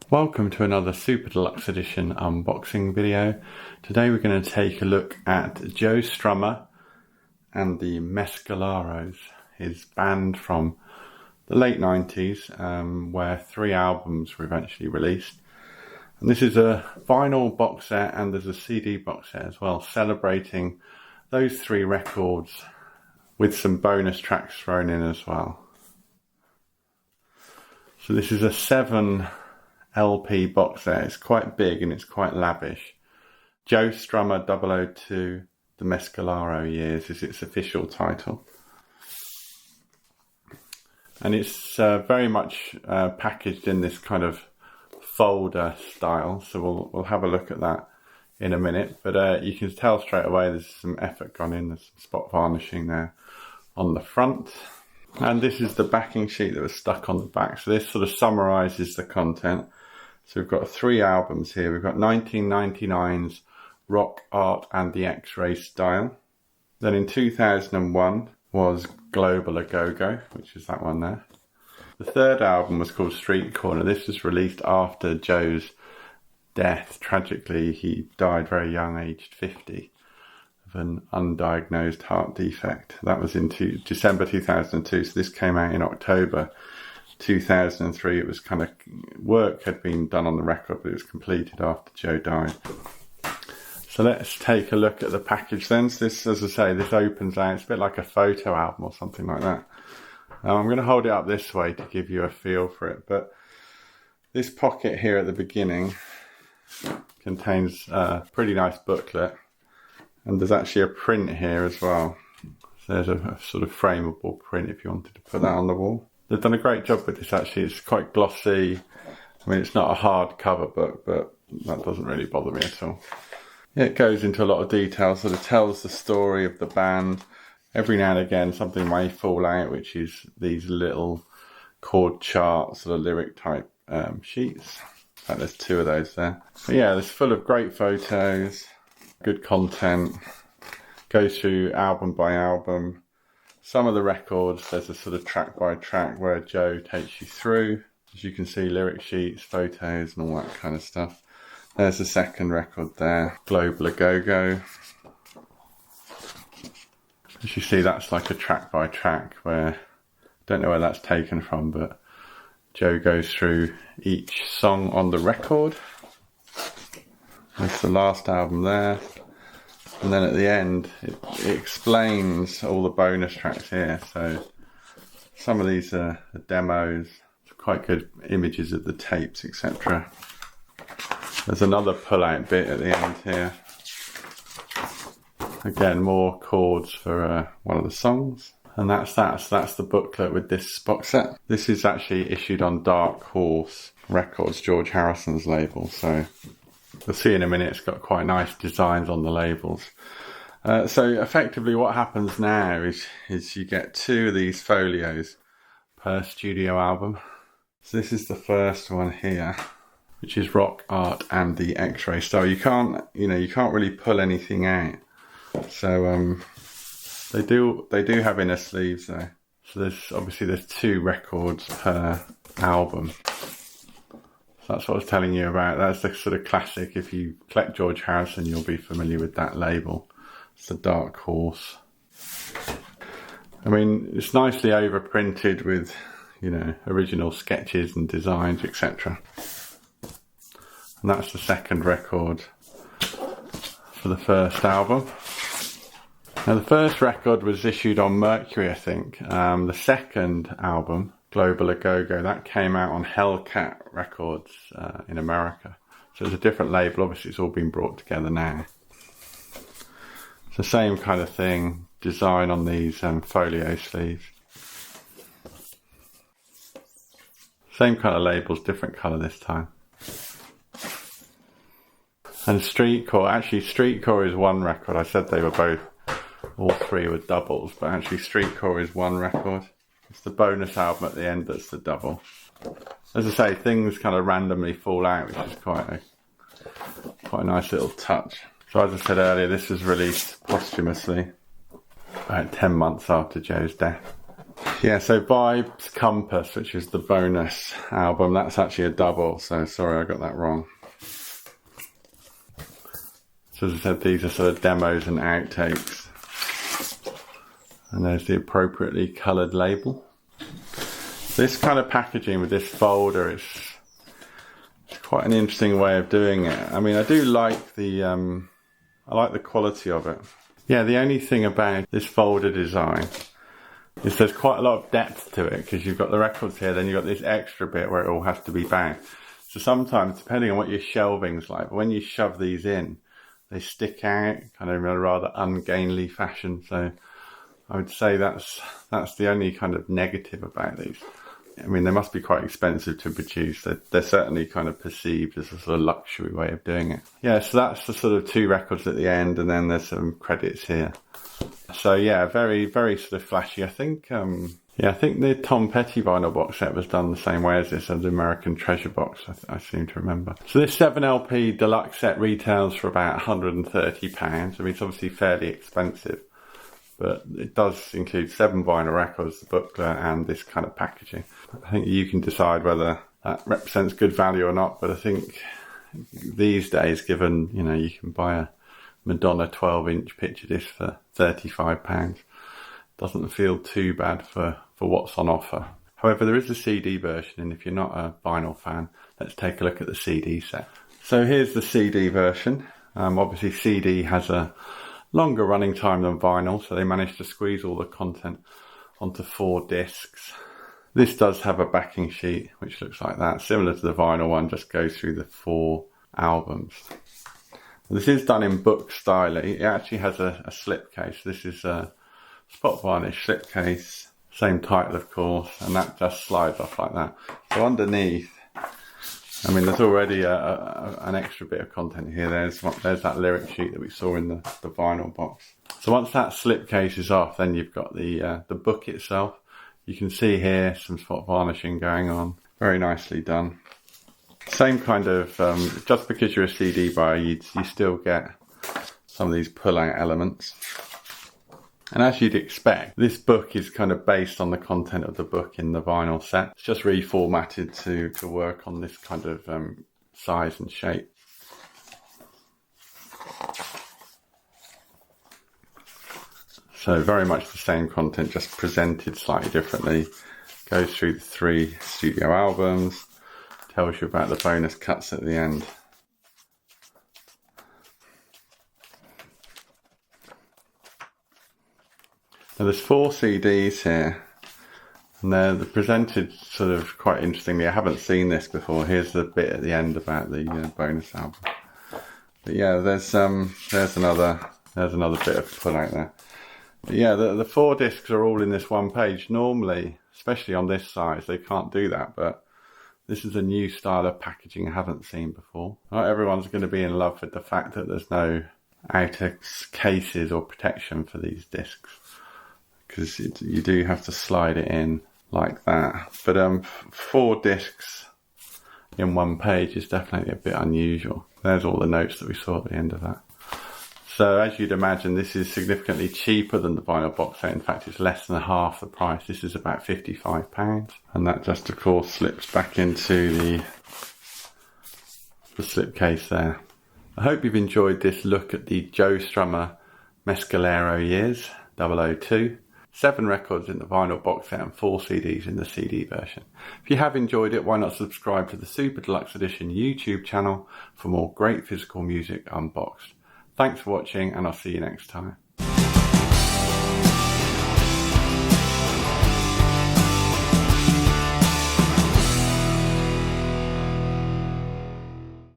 Welcome to another Super Deluxe Edition unboxing video. Today we're going to take a look at Joe Strummer and the Mescaleros, his band from the late 90s, where 3 albums were eventually released. And this is a vinyl box set and there's a CD box set as well, celebrating those 3 records with some bonus tracks thrown in as well. So this is a 7 LP box set. It's quite big and it's quite lavish. Joe Strummer 002, The Mescaleros Years is its official title. And it's very much packaged in this kind of folder style. So we'll have a look at that in a minute. But you can tell straight away there's some effort gone in. There's some spot varnishing there on the front. And this is the backing sheet that was stuck on the back. So this sort of summarises the content. So we've got 3 albums here. We've got 1999's Rock, Art and the X-Ray Style. Then in 2001 was Global A Go-Go, which is that one there. The 3rd album was called Street Corner. This was released after Joe's death. Tragically, he died very young, aged 50, of an undiagnosed heart defect. That was in December 2002, so this came out in October 2003. It was kind of, work had been done on the record, but it was completed after Joe died. So let's take a look at the package then. So this, as I say, this opens out, it's a bit like a photo album or something like that. I'm going to hold it up this way to give you a feel for it, but this pocket here at the beginning contains a pretty nice booklet, and there's actually a print here as well. So there's a sort of frameable print if you wanted to put that on the wall. They've done a great job with this actually. It's quite glossy. I mean, it's not a hard cover book, but that doesn't really bother me at all. It goes into a lot of detail, sort of tells the story of the band. Every now and again something may fall out, which is these little chord charts, sort of lyric type sheets. In fact, there's 2 of those there. But yeah, it's full of great photos, good content, goes through album by album. Some of the records, there's a sort of track by track where Joe takes you through. As you can see, lyric sheets, photos and all that kind of stuff. There's the 2nd record there, Global A Go-Go. As you see, that's like a track by track where, don't know where that's taken from, but Joe goes through each song on the record. There's the last album there. And then at the end, it explains all the bonus tracks here. So some of these are the demos, quite good images of the tapes, etc. There's another pull-out bit at the end here. Again, more chords for one of the songs. And that's the booklet with this box set. This is actually issued on Dark Horse Records, George Harrison's label. So you'll see in a minute it's got quite nice designs on the labels. So effectively what happens now is you get 2 of these folios per studio album. So this is the first one here, which is Rock, Art and the X-Ray Style. You can't really pull anything out. So they do have inner sleeves though. So there's 2 records per album. So that's what I was telling you about. That's the sort of classic. If you collect George Harrison, you'll be familiar with that label. It's the Dark Horse. I mean, it's nicely overprinted with, original sketches and designs, etc. And that's the 2nd record for the 1st album. Now, the 1st record was issued on Mercury, I think. The 2nd album, Global A Go-Go, that came out on Hellcat Records in America. So it's a different label. Obviously, it's all been brought together now. It's the same kind of thing, design on these folio sleeves. Same kind of labels, different colour this time. And Streetcore is 1 record. I said they were both, all 3 were doubles, but actually Streetcore is 1 record. It's the bonus album at the end that's the double. As I say, things kind of randomly fall out, which is quite a nice little touch. So as I said earlier, this was released posthumously about 10 months after Joe's death. Yeah, so Vibes Compass, which is the bonus album, that's actually a double, so sorry I got that wrong. So as I said, these are sort of demos and outtakes. And there's the appropriately coloured label. This kind of packaging with this folder is quite an interesting way of doing it. I mean, I do like the quality of it. Yeah, the only thing about this folder design is there's quite a lot of depth to it, because you've got the records here, then you've got this extra bit where it all has to be bound. So sometimes, depending on what your shelving's like, when you shove these in, they stick out kind of in a rather ungainly fashion. So I would say that's the only kind of negative about these. I mean, they must be quite expensive to produce. They're certainly kind of perceived as a sort of luxury way of doing it. Yeah, so that's the sort of 2 records at the end, and then there's some credits here. So yeah, very, very sort of flashy. I think the Tom Petty vinyl box set was done the same way as this, as the American Treasure box, I seem to remember. So this 7LP deluxe set retails for about £130. I mean, it's obviously fairly expensive, but it does include 7 vinyl records, the booklet, and this kind of packaging. I think you can decide whether that represents good value or not, but I think these days, given, you know, you can buy a Madonna 12-inch picture disc for £35, doesn't feel too bad for what's on offer. However, there is a CD version, and if you're not a vinyl fan, let's take a look at the CD set. So here's the CD version. Obviously CD has a longer running time than vinyl, so they managed to squeeze all the content onto 4 discs. This does have a backing sheet which looks like that, similar to the vinyl one, just goes through the 4 albums. This is done in book style. It actually has a slipcase. This is a spot varnish slipcase, same title of course, and that just slides off like that. So underneath, I mean, there's already an extra bit of content here. There's that lyric sheet that we saw in the vinyl box. So once that slipcase is off, then you've got the book itself. You can see here some spot varnishing going on. Very nicely done. Same kind of, just because you're a CD buyer, you still get some of these pull-out elements. And as you'd expect, this book is kind of based on the content of the book in the vinyl set. It's just reformatted to work on this kind of size and shape. So very much the same content, just presented slightly differently. Goes through the 3 studio albums, tells you about the bonus cuts at the end. Now there's 4 CDs here, and they're presented sort of quite interestingly. I haven't seen this before. Here's the bit at the end about the bonus album. But yeah, there's another bit of pull out there. But yeah, the 4 discs are all in this one page. Normally, especially on this size, they can't do that, but this is a new style of packaging I haven't seen before. Not everyone's going to be in love with the fact that there's no outer cases or protection for these discs, because you do have to slide it in like that. But 4 discs in one page is definitely a bit unusual. There's all the notes that we saw at the end of that. So as you'd imagine, this is significantly cheaper than the vinyl box set. In fact, it's less than half the price. This is about £55. And that just, of course, slips back into the slipcase there. I hope you've enjoyed this look at the Joe Strummer Mescaleros Years 002. 7 records in the vinyl box set and 4 CDs in the CD version. If you have enjoyed it, why not subscribe to the Super Deluxe Edition YouTube channel for more great physical music unboxed. Thanks for watching, and I'll see you next time.